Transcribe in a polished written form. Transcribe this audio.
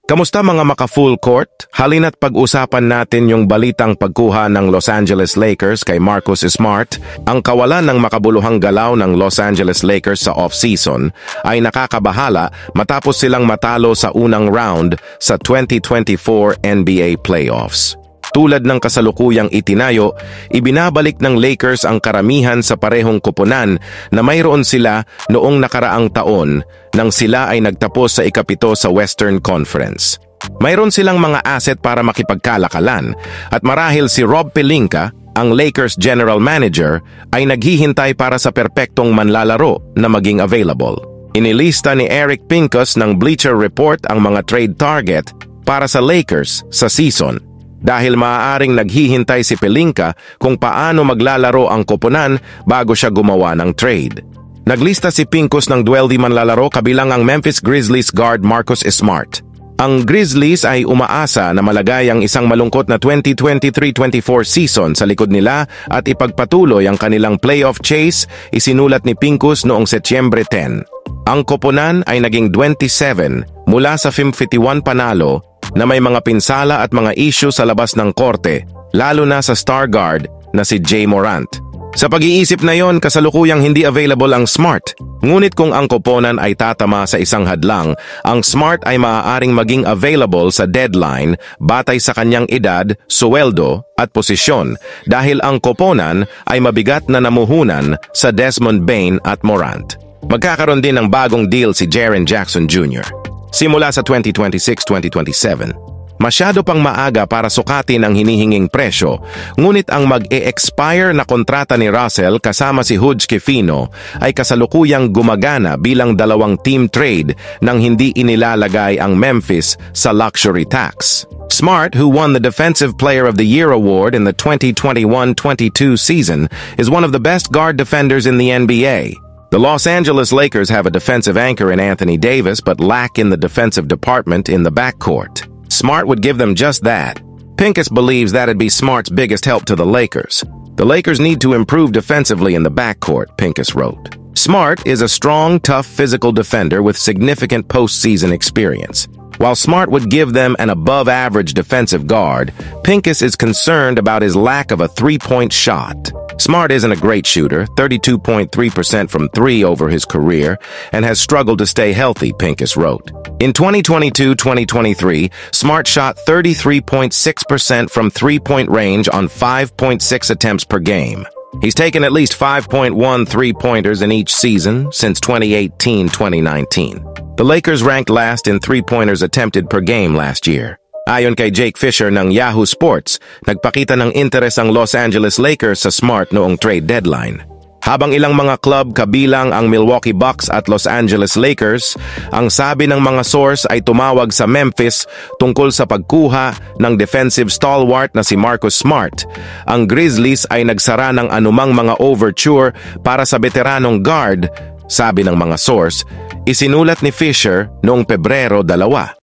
Kamusta mga maka-full court? Halina't pag-usapan natin yung balitang pagkuha ng Los Angeles Lakers kay Marcus Smart. Ang kawalan ng makabuluhang galaw ng Los Angeles Lakers sa off-season ay nakakabahala matapos silang matalo sa unang round sa 2024 NBA Playoffs. Tulad ng kasalukuyang itinayo, ibinabalik ng Lakers ang karamihan sa parehong koponan na mayroon sila noong nakaraang taon nang sila ay nagtapos sa ikapito sa Western Conference. Mayroon silang mga asset para makipagkalakalan at marahil si Rob Pelinka, ang Lakers General Manager, ay naghihintay para sa perpektong manlalaro na maging available. Inilista ni Eric Pincus ng Bleacher Report ang mga trade target para sa Lakers sa season. Dahil maaaring naghihintay si Pelinka kung paano maglalaro ang koponan bago siya gumawa ng trade. Naglista si Pincus ng 12 manlalaro kabilang ang Memphis Grizzlies guard Marcus Smart. Ang Grizzlies ay umaasa na malagay ang isang malungkot na 2023-24 season sa likod nila at ipagpatuloy ang kanilang playoff chase, isinulat ni Pincus noong Setyembre 10. Ang koponan ay naging 27 mula sa 51 panalo na may mga pinsala at mga issue sa labas ng korte, lalo na sa star guard na si Jay Morant. Sa pag-iisip na yon, kasalukuyang hindi available ang Smart. Ngunit kung ang koponan ay tatama sa isang hadlang, ang Smart ay maaaring maging available sa deadline batay sa kanyang edad, suweldo at posisyon dahil ang koponan ay mabigat na namuhunan sa Desmond Bane at Morant. Magkakaroon din ng bagong deal si Jaren Jackson Jr. Simula sa 2026-2027. Masyado pang maaga para sukatin ang hinihinging presyo, ngunit ang mag-e-expire na kontrata ni Russell kasama si Hudge Kefino ay kasalukuyang gumagana bilang dalawang team trade nang hindi inilalagay ang Memphis sa luxury tax. Smart, who won the Defensive Player of the Year award in the 2021-22 season, is one of the best guard defenders in the NBA. The Los Angeles Lakers have a defensive anchor in Anthony Davis but lack in the defensive department in the backcourt. Smart would give them just that. Pincus believes that'd be Smart's biggest help to the Lakers. The Lakers need to improve defensively in the backcourt, Pincus wrote. Smart is a strong, tough, physical defender with significant postseason experience. While Smart would give them an above-average defensive guard, Pincus is concerned about his lack of a three-point shot. Smart isn't a great shooter, 32.3% from three over his career, and has struggled to stay healthy, Pincus wrote. In 2022-2023, Smart shot 33.6% from three-point range on 5.6 attempts per game. He's taken at least 5.1 three-pointers in each season since 2018-2019. The Lakers ranked last in three-pointers attempted per game last year. Ayon kay Jake Fisher ng Yahoo Sports, nagpakita ng interes ang Los Angeles Lakers sa Smart noong trade deadline. Habang ilang mga club kabilang ang Milwaukee Bucks at Los Angeles Lakers, ang sabi ng mga source ay tumawag sa Memphis tungkol sa pagkuha ng defensive stalwart na si Marcus Smart. Ang Grizzlies ay nagsara ng anumang mga overture para sa veteranong guard, sabi ng mga source, isinulat ni Fisher noong Pebrero 2.